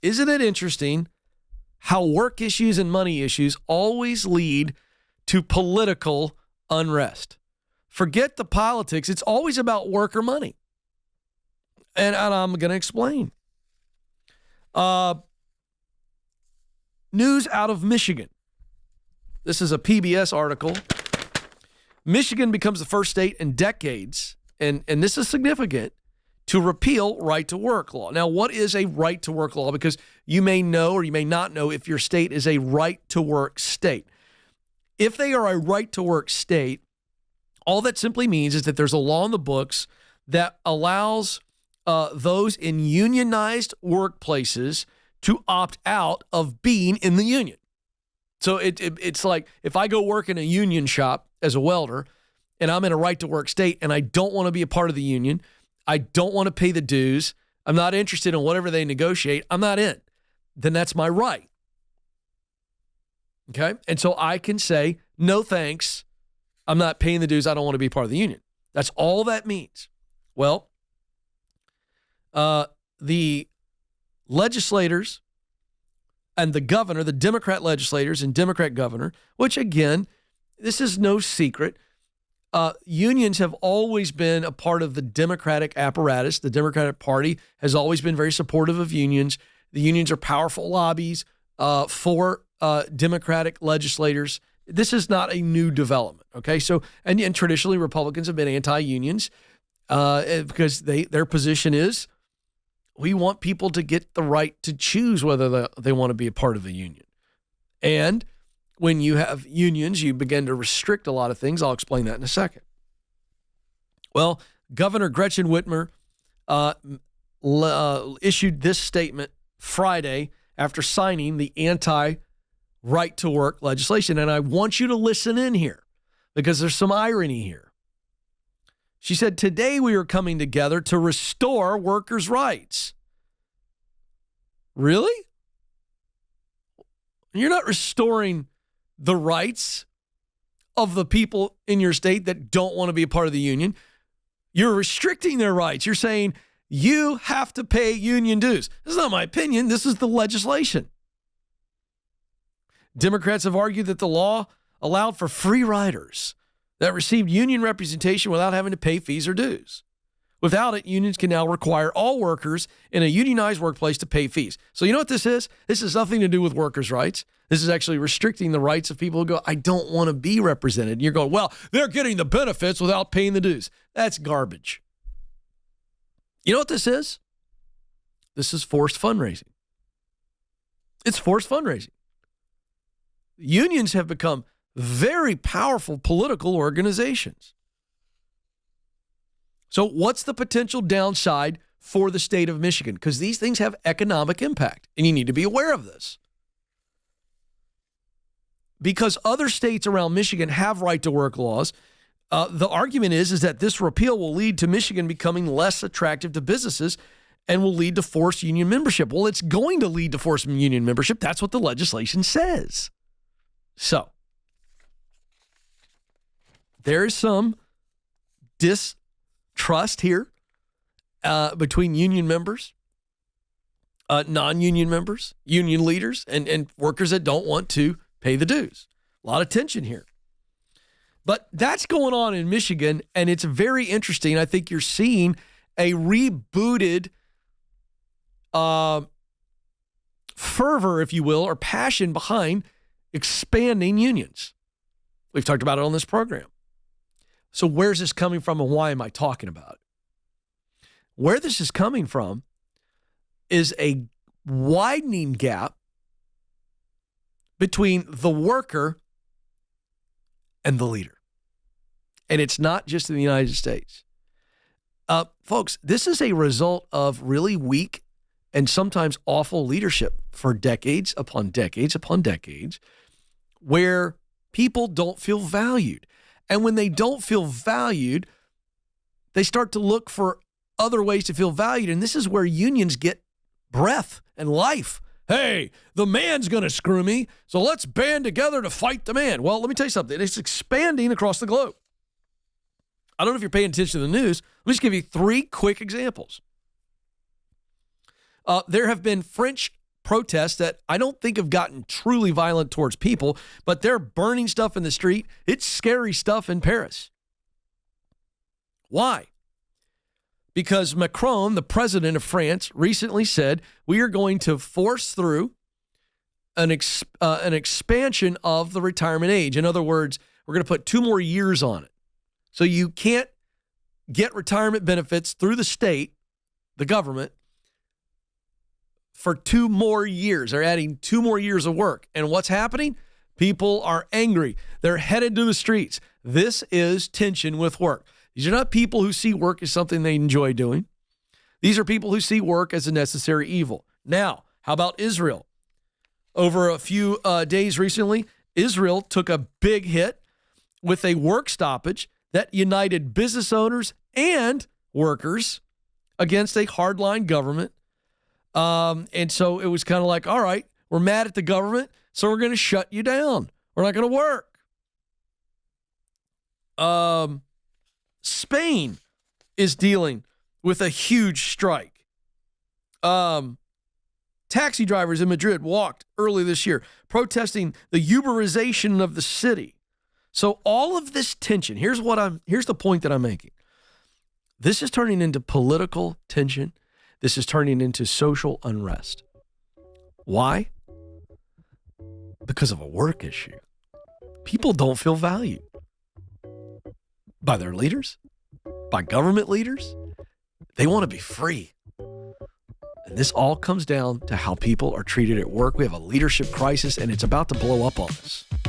Isn't it interesting how work issues and money issues always lead to political unrest? Forget the politics. It's always about work or money. And I'm going to explain. News out of Michigan. This is a PBS article. Michigan becomes the first state in decades, and this is significant, to repeal right-to-work law. Now, what is a right-to-work law? Because you may know or you may not know if your state is a right-to-work state. If they are a right-to-work state, all that simply means is that there's a law in the books that allows those in unionized workplaces to opt out of being in the union. So it's like if I go work in a union shop as a welder and I'm in a right-to-work state and I don't want to be a part of the union, I don't want to pay the dues, I'm not interested in whatever they negotiate, I'm not in, then that's my right. Okay? And so I can say, no thanks, I'm not paying the dues, I don't want to be part of the union. That's all that means. Well, the legislators and the governor, the Democrat legislators and Democrat governor, which again, this is no secret, unions have always been a part of the Democratic apparatus. The Democratic Party has always been very supportive of unions. The unions are powerful lobbies for Democratic legislators. This is not a new development, okay? So, and traditionally Republicans have been anti-unions because their position is we want people to get the right to choose whether they want to be a part of the union. And when you have unions, you begin to restrict a lot of things. I'll explain that in a second. Well, Governor Gretchen Whitmer issued this statement Friday after signing the anti-right-to-work legislation. And I want you to listen in here because there's some irony here. She said, today we are coming together to restore workers' rights. Really? You're not restoring the rights of the people in your state that don't want to be a part of the union. You're restricting their rights. You're saying you have to pay union dues. This is not my opinion. This is the legislation. Democrats have argued that the law allowed for free riders that received union representation without having to pay fees or dues. Without it, unions can now require all workers in a unionized workplace to pay fees. So you know what this is? This has nothing to do with workers' rights. This is actually restricting the rights of people who go, I don't want to be represented. And you're going, well, they're getting the benefits without paying the dues. That's garbage. You know what this is? This is forced fundraising. It's forced fundraising. Unions have become very powerful political organizations. So what's the potential downside for the state of Michigan? Because these things have economic impact, and you need to be aware of this. Because other states around Michigan have right-to-work laws, the argument is that this repeal will lead to Michigan becoming less attractive to businesses and will lead to forced union membership. Well, it's going to lead to forced union membership. That's what the legislation says. So, there is some distrust here between union members, non-union members, union leaders, and workers that don't want to pay the dues. A lot of tension here. But that's going on in Michigan, and it's very interesting. I think you're seeing a rebooted fervor, if you will, or passion behind expanding unions. We've talked about it on this program. So where's this coming from and why am I talking about it? Where this is coming from is a widening gap between the worker and the leader. And it's not just in the United States. Folks, this is a result of really weak and sometimes awful leadership for decades upon decades upon decades, where people don't feel valued. And when they don't feel valued, they start to look for other ways to feel valued. And this is where unions get breath and life. Hey, the man's going to screw me, so let's band together to fight the man. Well, let me tell you something. It's expanding across the globe. I don't know if you're paying attention to the news. Let me just give you 3 quick examples. There have been French protests that I don't think have gotten truly violent towards people, but they're burning stuff in the street. It's scary stuff in Paris. Why? Because Macron, the president of France, recently said we are going to force through an expansion of the retirement age. In other words, we're going to put 2 more years on it. So you can't get retirement benefits through the state, the government, for 2 more years. They're adding 2 more years of work. And what's happening? People are angry. They're headed to the streets. This is tension with work. These are not people who see work as something they enjoy doing. These are people who see work as a necessary evil. Now, how about Israel? Over a few days recently, Israel took a big hit with a work stoppage that united business owners and workers against a hardline government. And so it was kind of like, all right, we're mad at the government, so we're going to shut you down. We're not going to work. Spain is dealing with a huge strike. Taxi drivers in Madrid walked early this year, protesting the Uberization of the city. So all of this tension, here's the point that I'm making. This is turning into political tension. This is turning into social unrest. Why? Because of a work issue. People don't feel valued by their leaders, by government leaders. They want to be free. And this all comes down to how people are treated at work. We have a leadership crisis, and it's about to blow up on us.